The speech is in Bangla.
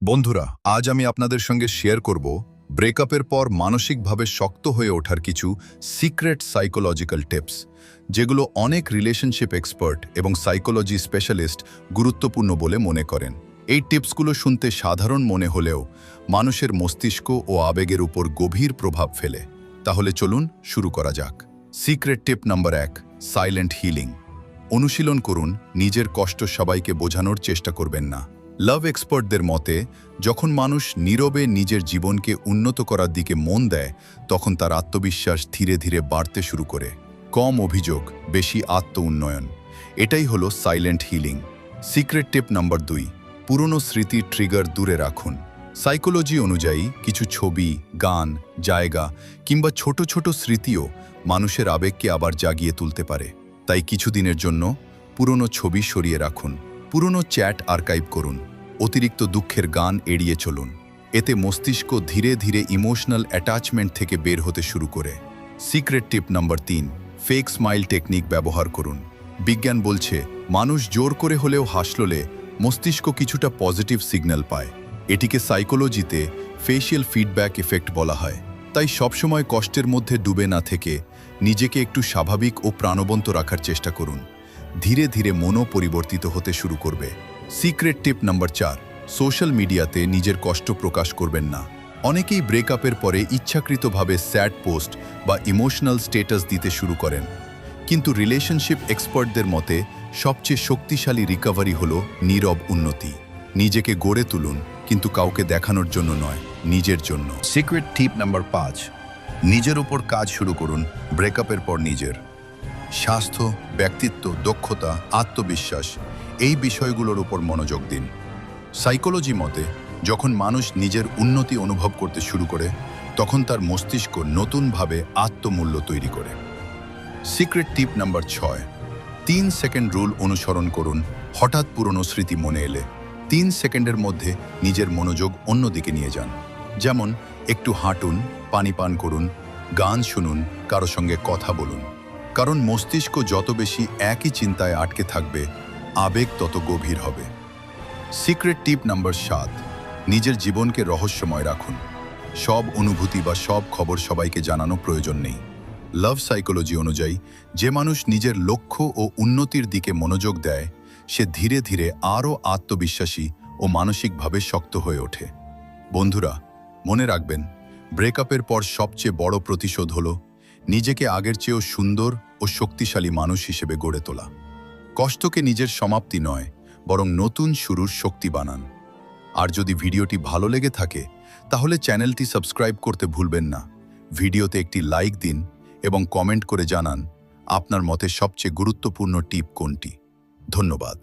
বন্ধুরা, আজ আমি আপনাদের সঙ্গে শেয়ার করব ব্রেকআপের পর মানসিকভাবে শক্ত হয়ে ওঠার কিছু সিক্রেট সাইকোলজিক্যাল টিপস, যেগুলো অনেক রিলেশনশিপ এক্সপার্ট এবং সাইকোলজি স্পেশালিস্ট গুরুত্বপূর্ণ বলে মনে করেন। এই টিপসগুলো শুনতে সাধারণ মনে হলেও মানুষের মস্তিষ্ক ও আবেগের উপর গভীর প্রভাব ফেলে। তাহলে চলুন শুরু করা যাক। সিক্রেট টিপ নাম্বার 1, সাইলেন্ট হিলিং। অনুশীলন করুন, নিজের কষ্ট সবাইকে বোঝানোর চেষ্টা করবেন না। লাভ এক্সপার্টদের মতে, যখন মানুষ নীরবে নিজের জীবনকে উন্নত করার দিকে মন দেয়, তখন তার আত্মবিশ্বাস ধীরে ধীরে বাড়তে শুরু করে। কম অভিযোগ, বেশি আত্ম উন্নয়ন, এটাই হলো সাইলেন্ট হিলিং। সিক্রেট টিপ নাম্বার 2, পুরনো স্মৃতির ট্রিগার দূরে রাখুন। সাইকোলজি অনুযায়ী কিছু ছবি, গান, জায়গা কিংবা ছোট ছোট স্মৃতিও মানুষের আবেগকে আবার জাগিয়ে তুলতে পারে। তাই কিছুদিনের জন্য পুরনো ছবি সরিয়ে রাখুন, পুরনো চ্যাট আর্কাইভ করুন, অতিরিক্ত দুঃখের গান এড়িয়ে চলুন। এতে মস্তিষ্ক ধীরে ধীরে ইমোশনাল অ্যাটাচমেন্ট থেকে বের হতে শুরু করে। সিক্রেট টিপ নাম্বার 3, ফেক স্মাইল টেকনিক ব্যবহার করুন। বিজ্ঞান বলছে, মানুষ জোর করে হলেও হাসলে মস্তিষ্ক কিছুটা পজিটিভ সিগন্যাল পায়। এটিকে সাইকোলজিতে ফেশিয়াল ফিডব্যাক এফেক্ট বলা হয়। তাই সবসময় কষ্টের মধ্যে ডুবে না থেকে নিজেকে একটু স্বাভাবিক ও প্রাণবন্ত রাখার চেষ্টা করুন। ধীরে ধীরে মনও পরিবর্তিত হতে শুরু করবে। সিক্রেট টিপ নাম্বার 4, সোশ্যাল মিডিয়াতে নিজের কষ্ট প্রকাশ করবেন না। অনেকেই ব্রেকআপের পরে ইচ্ছাকৃতভাবে স্যাড পোস্ট বা ইমোশনাল স্ট্যাটাস দিতে শুরু করেন। কিন্তু রিলেশনশিপ এক্সপার্টদের মতে সবচেয়ে শক্তিশালী রিকভারি হলো নীরব উন্নতি। নিজেকে গড়ে তুলুন, কিন্তু কাউকে দেখানোর জন্য নয়, নিজের জন্য। সিক্রেট টিপ নাম্বার 5, নিজের উপর কাজ শুরু করুন ব্রেকআপের পর। নিজের স্বাস্থ্য, ব্যক্তিত্ব, দক্ষতা, আত্মবিশ্বাস, এই বিষয়গুলোর উপর মনোযোগ দিন। সাইকোলজি মতে, যখন মানুষ নিজের উন্নতি অনুভব করতে শুরু করে, তখন তার মস্তিষ্ক নতুনভাবে আত্মমূল্য তৈরি করে। সিক্রেট টিপ নাম্বার 6, 3 সেকেন্ড রুল অনুসরণ করুন। হঠাৎ পুরনো স্মৃতি মনে এলে 3 সেকেন্ডের মধ্যে নিজের মনোযোগ অন্যদিকে নিয়ে যান। যেমন একটু হাঁটুন, পানি পান করুন, গান শুনুন, কারো সঙ্গে কথা বলুন। কারণ মস্তিষ্ক যত বেশি একই চিন্তায় আটকে থাকবে, আবেগ তত গভীর হবে। সিক্রেট টিপ নাম্বার 7, নিজের জীবনকে রহস্যময় রাখুন। সব অনুভূতি বা সব খবর সবাইকে জানানো প্রয়োজন নেই। লাভ সাইকোলজি অনুযায়ী, যে মানুষ নিজের লক্ষ্য ও উন্নতির দিকে মনোযোগ দেয়, সে ধীরে ধীরে আরও আত্মবিশ্বাসী ও মানসিকভাবে শক্ত হয়ে ওঠে। বন্ধুরা, মনে রাখবেন, ব্রেকআপের পর সবচেয়ে বড় প্রতিশোধ হলো নিজেকে আগের চেয়েও সুন্দর ও শক্তিশালী মানুষ হিসেবে গড়ে তোলা। কষ্টকে নিজের সমাপ্তি নয়, বরং নতুন শুরুর শক্তি বানান। আর যদি ভিডিওটি ভালো লেগে থাকে, তাহলে চ্যানেলটি সাবস্ক্রাইব করতে ভুলবেন না। ভিডিওতে একটি লাইক দিন এবং কমেন্ট করে জানান আপনার মতে সবচেয়ে গুরুত্বপূর্ণ টিপ কোনটি। ধন্যবাদ।